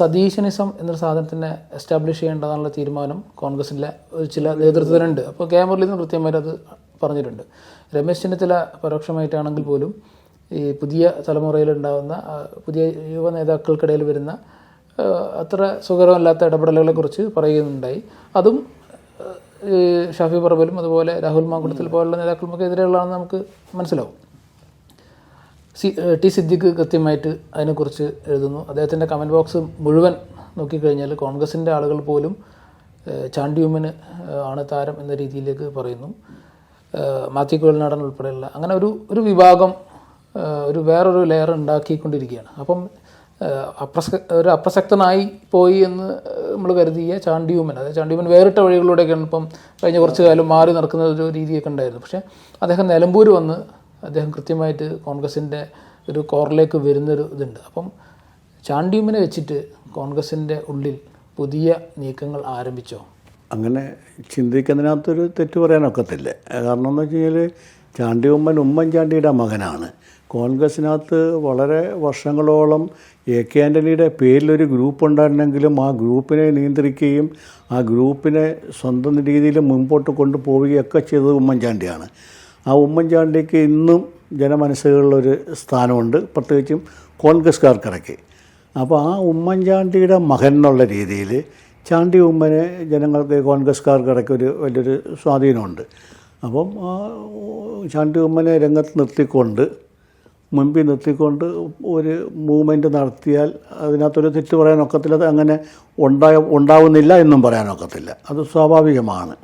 സതീശനിസം എന്നൊരു സാധനത്തിനെ എസ്റ്റാബ്ലിഷ് ചെയ്യേണ്ടതാണുള്ള തീരുമാനം കോൺഗ്രസിലെ ചില നേതൃത്വത്തിനുണ്ട്. അപ്പോൾ കെ മുരളീധരൻ കൃത്യമായിട്ട് അത് പറഞ്ഞിട്ടുണ്ട്. രമേശ് ചെന്നിത്തല പരോക്ഷമായിട്ടാണെങ്കിൽ പോലും ഈ പുതിയ തലമുറയിലുണ്ടാകുന്ന പുതിയ യുവ നേതാക്കൾക്കിടയിൽ വരുന്ന അത്ര സുഖകരമല്ലാത്ത ഇടപെടലുകളെക്കുറിച്ച് പറയുന്നുണ്ടായി. അതും ഷാഫി പറമ്പലും അതുപോലെ രാഹുൽ മാങ്കുളത്തിൽ പോലുള്ള നേതാക്കൾക്കൊക്കെ എതിരെയുള്ളതാണെന്ന് നമുക്ക് മനസ്സിലാവും. ടി സിദ്ദിഖ് കൃത്യമായിട്ട് അതിനെക്കുറിച്ച് എഴുതുന്നു. അദ്ദേഹത്തിൻ്റെ കമൻറ്റ് ബോക്സ് മുഴുവൻ നോക്കിക്കഴിഞ്ഞാൽ കോൺഗ്രസിൻ്റെ ആളുകൾ പോലും ചാണ്ടി ഉമ്മന് ആണ് താരം എന്ന രീതിയിലേക്ക് പറയുന്നു. മാത്യു കുഴൽനാടൻ ഉൾപ്പെടെയുള്ള അങ്ങനെ ഒരു വിഭാഗം വേറൊരു ലെയർ ഉണ്ടാക്കിക്കൊണ്ടിരിക്കുകയാണ്. അപ്പം അപ്രസക്തനായി പോയി എന്ന് നമ്മൾ കരുതിയ ചാണ്ടി ഉമ്മൻ, അതായത് ചാണ്ടി ഉമ്മൻ വേറിട്ട വഴികളിലൂടെയൊക്കെയാണ് ഇപ്പം കഴിഞ്ഞ കുറച്ച് കാലം മാറി നടക്കുന്ന ഒരു രീതിയൊക്കെ ഉണ്ടായിരുന്നു. പക്ഷേ അദ്ദേഹം നിലമ്പൂർ വന്ന് അദ്ദേഹം കൃത്യമായിട്ട് കോൺഗ്രസിൻ്റെ ഒരു കോറിലേക്ക് വരുന്നൊരു ഇതുണ്ട്. അപ്പം ചാണ്ടി ഉമ്മനെ വെച്ചിട്ട് കോൺഗ്രസിൻ്റെ ഉള്ളിൽ പുതിയ നീക്കങ്ങൾ ആരംഭിച്ചോ? അങ്ങനെ ചിന്തിക്കുന്നതിനകത്തൊരു തെറ്റ് പറയാനൊക്കത്തില്ല. കാരണം എന്ന് വെച്ച് കഴിഞ്ഞാൽ ചാണ്ടി ഉമ്മൻചാണ്ടിയുടെ മകനാണ്. കോൺഗ്രസിനകത്ത് വളരെ വർഷങ്ങളോളം എ കെ ആൻ്റണിയുടെ പേരിലൊരു ഗ്രൂപ്പ് ഉണ്ടായിരുന്നെങ്കിലും ആ ഗ്രൂപ്പിനെ നിയന്ത്രിക്കുകയും ആ ഗ്രൂപ്പിനെ സ്വന്തം രീതിയിൽ മുമ്പോട്ട് കൊണ്ടുപോവുകയൊക്കെ ചെയ്തത് ഉമ്മൻചാണ്ടിയാണ്. ആ ഉമ്മൻചാണ്ടിക്ക് ഇന്നും ജനമനസ്സുകളിലൊരു സ്ഥാനമുണ്ട്, പ്രത്യേകിച്ചും കോൺഗ്രസ്സുകാർക്കിടയ്ക്ക്. അപ്പോൾ ആ ഉമ്മൻചാണ്ടിയുടെ മകൻ എന്നുള്ള രീതിയിൽ ചാണ്ടി ഉമ്മനെ ജനങ്ങൾക്ക് കോൺഗ്രസ്സുകാർക്കിടയ്ക്ക് വലിയൊരു സ്വാധീനമുണ്ട്. അപ്പം ആ ചാണ്ടി ഉമ്മനെ മുൻപിൽ നിർത്തിക്കൊണ്ട് ഒരു മൂവ്മെൻറ്റ് നടത്തിയാൽ അതിനകത്തൊരു തെറ്റ് പറയാനൊക്കത്തില്ല. അത് അങ്ങനെ ഉണ്ടാവുന്നില്ല എന്നും പറയാനൊക്കത്തില്ല. അത് സ്വാഭാവികമാണ്.